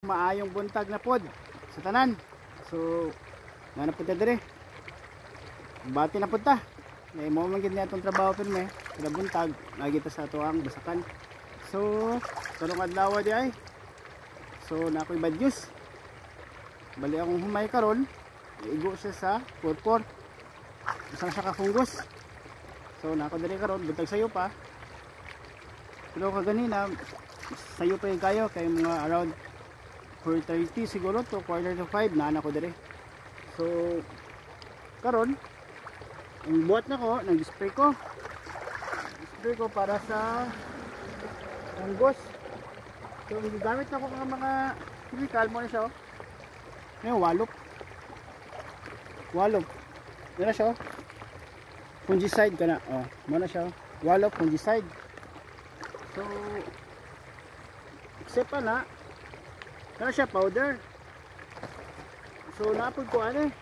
Maayong buntag na pod sa tanan. So na punta dire. Bati na punta. May mo man gid atong trabaho pirme. Kada buntag nagita sa ato ang basakan. So karong adlaw di ay. So na ako'y bad news. Bali akong humay karon. Igo siya sa porpor. Isang siya ka fungus. So na ako dire karon buntag sayo pa. Pero kaganina sayo pa yung kayo kay mga around 4:30 siguro to 4:45 na ako dire. So karon ang buhat na ko nag-spray ko. Spray ko para sa fungus. So gamit na ko ng mga chemical mo na siya. Ngayon walop. Walop. Dira siya. Fungicide kana. Oh, mo na siya. Walop fungicide. So except pa na kana siya powder. So napod ko ano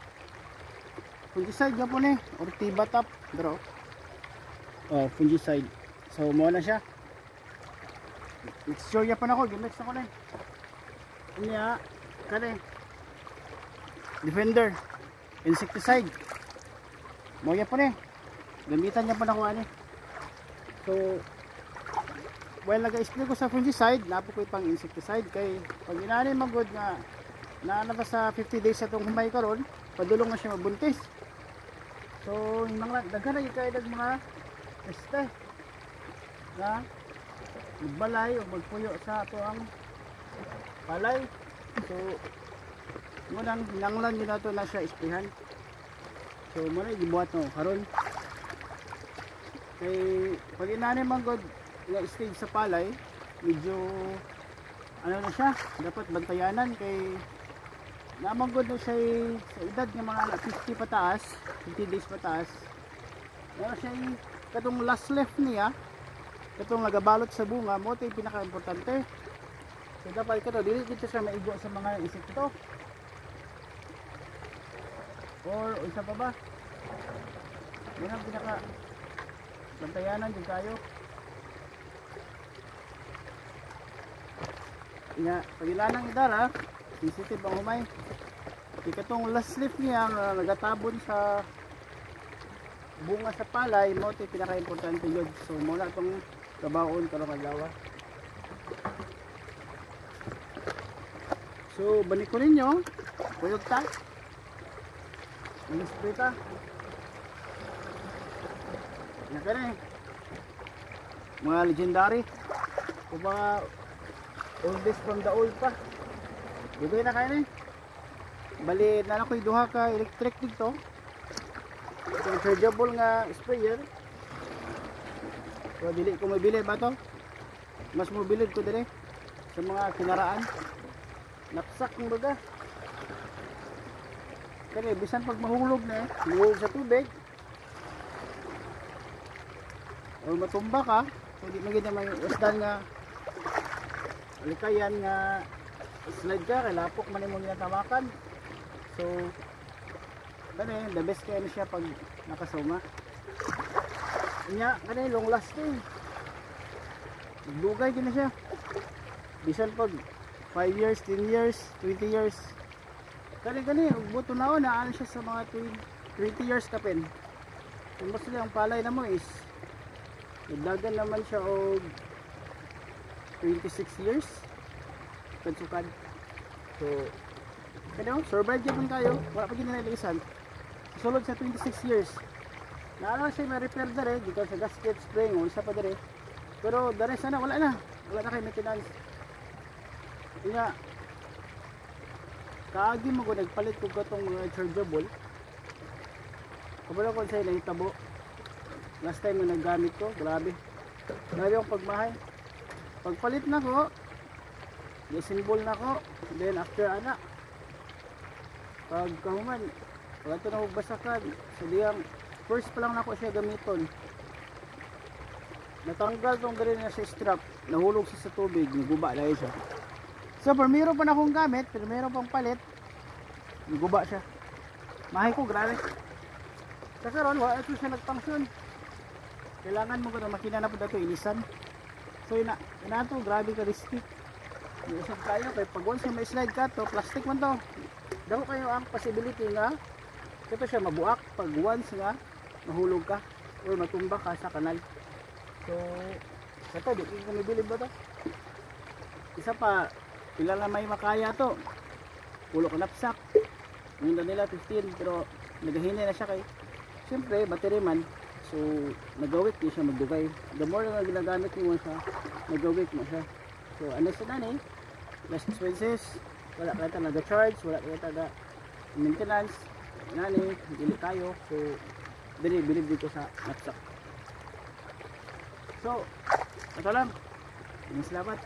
fungicide nga po ni Ortiba top bro. Oh fungicide. So mo na siya. Mixture ya pa na ko gimix ako na. Unya kani Defender insecticide. Mo ya pa ni. Gamitan niya pa na ko ani. So well nag-spray ko sa fungicide, napo ko pang insecticide kay pag inani magod nga naanata sa 50 days atong humay karon, padulong na siya mabuntis. So mga daghan na kay mga peste na magbalay o magpuyo sa ato ang palay. So munang hinanglan din nato na siya isprihan. So muna gibuhat no karon kay pag inani magod nga stage sa palay medyo ano na siya dapat bantayanan kay namanggod na siya sa edad ng mga 50 pataas 50 days pataas na siya katong last left niya katong nagabalot sa bunga mo ito yung pinaka importante. So dapat ito dili dito siya maigo sa mga insekto or isa pa ba yun ang pinaka bantayanan din tayo. Nga, pagilanang idara, sensitive ang humay. Ikatong last leaf niya nagatabon sa bunga sa palay, mo ito pinaka-importante yun. So muna itong kabaon karong adlaw. So balik ko ninyo, puyog ta. Mag-spray ta. Yan ka rin. Mga legendary. O mga oldest from the old pa. Dugay na kayo ni. Bali na ako'y duha ka electric dito. Itong chargeable nga sprayer. So dili ko mabili ba to? Mas mobilid ko dire sa mga kinaraan. Napsak ng baga. Kani bisan pag mahulog na, luhog sa tubig. O matumba ka, so di magid na may usdan nga alikayan nga slide ka kay lapok man imong ginatawakan. So kani the best kay ano siya pag nakasuma nya kani long lasting dugay gina siya bisan pag 5 years 10 years 20 years kani ug buto naon na ano siya sa mga 20 years kapin. Kung mas ang palay na mo is nagdagan naman siya og 26 years kansukad. So kano survive gyud kayo wala pa gyud nililisan sulod sa 26 years naano siya may repair dere dito sa gasket spring o isa pa dere pero dere sana wala na kay maintenance nga kaagi mo ko nagpalit ko katong mga chargeable kabalo ko sa nahitabo last time na nagamit ko grabe yung pagmahay. Pagpalit na ko, i-symbol na ko, then after ana, pag kahuman, pag ito na magbasakan, so diyang first pa lang na ko siya gamiton. Natanggal tong gano'n na sa strap, nahulog siya sa tubig, naguba dahil siya. So, primero pa na akong gamit, primero pang palit, naguba siya. Mahay ko, grabe. Sa karon, wala ito siya nagpangsyon. Kailangan mo ko na makina na po dito, ilisan. So ina to grabe ka risky. Isag kayo kay pag once may slide ka to, plastic man to. Daw kayo ang possibility nga ito siya mabuak pag once nga mahulog ka o matumba ka sa kanal. So ito, di ko kumibilib ba to? Isa pa, pila na may makaya to. Pulo ka napsak. Yung nila 15 pero nagahini na siya kay siyempre battery man. So nagawik di siya magdugay. The more na ginagamit mo siya, nagawik mo siya. So ano sa nani? Less expenses, wala kaya ta nag-charge, wala kaya ta maintenance, nani, dili tayo. So bilib dito sa napsak. So ito lang. Salamat.